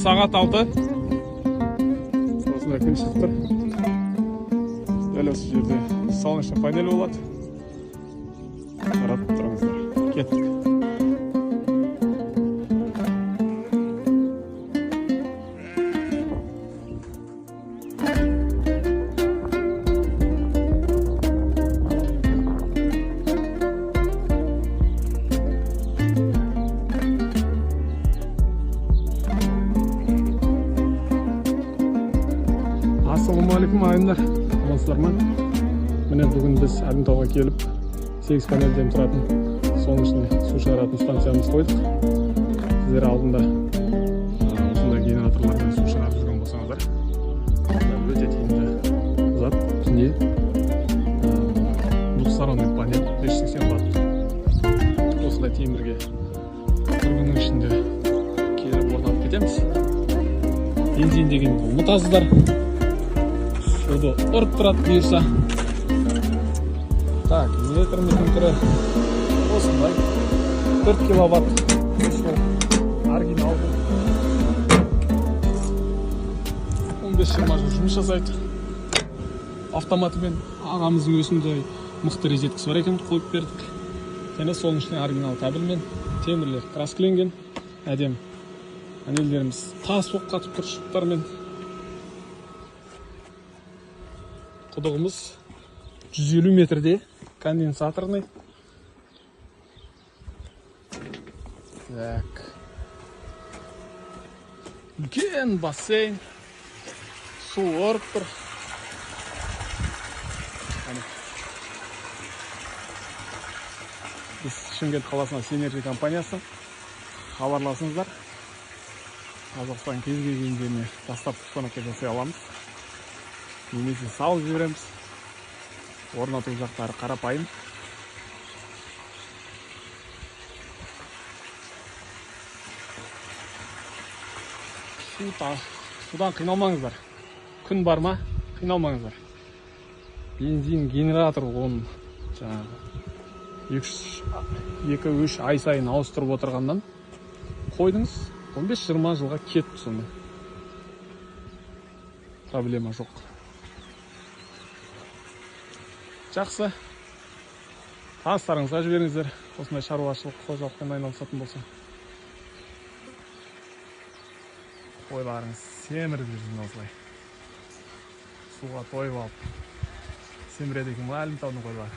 Сағат 6. Осындай күн шығып тұр. Дәл осы жерде солнечный панель болады. Қарап тұрыңыздар. Кеттік. Ассалаумағалейкум ағайындар, амансыздар ма? Міне бүгін біз Әбентауға келіп 8 панельден тұратын солнечный су шығаратын станциямыз қойдық. Сіздер алдында осындай генераторлармен су шығарып жүрген болсаңыздар, өте тиімді зат. Ішінде двухсторонний панель 580 ватт. Осындай темірге бір күннің ішінде келіп орнатып кетеміз. Бензин дегенді ұмытасыздар. Суды ұрып тұрады бұйырса. Так, инверторымыздың түрі осындай 4 киловатт. Оригинал 15-20 жұмыс жасайды. Автоматымен ағамыздың өзінде мықты розеткасы бар екен, қойып бердік. Және солнечный оригинал кабельмен темірлер краскіленген. Әдем панельдеріміз тас болып қатып тұр шыптармен. Құдығымыз 150 метрде, конденсаторный. Так. Үлкен бассейн. Су орып тұр. Біз Шымкент қаласына Синергия компаниясы. Хабарласыңыздар. Қазақстан кез келген жеріне тастап установка жасай аламыз. Немесе салып жібереміз. Орнату жақтары қарапайым. Судан қиналмаңыздар. Күн бар ма? Қиналмаңыздар. Бензин генератор оның жаңағы 2-3 ай сайын ауыстырып отырғаннан қойдыңыз, 15-20 жылға кетті сонда. Проблема жоқ. Жақсы. Таныстарыңызға жіберіңіздер. Осындай шаруашылық қожалықпен айналысатын болса. Қойларыңыз семіріп жүрсін осылай. Суға тойып алып. Семіреді екен Әбентаудың қойлары.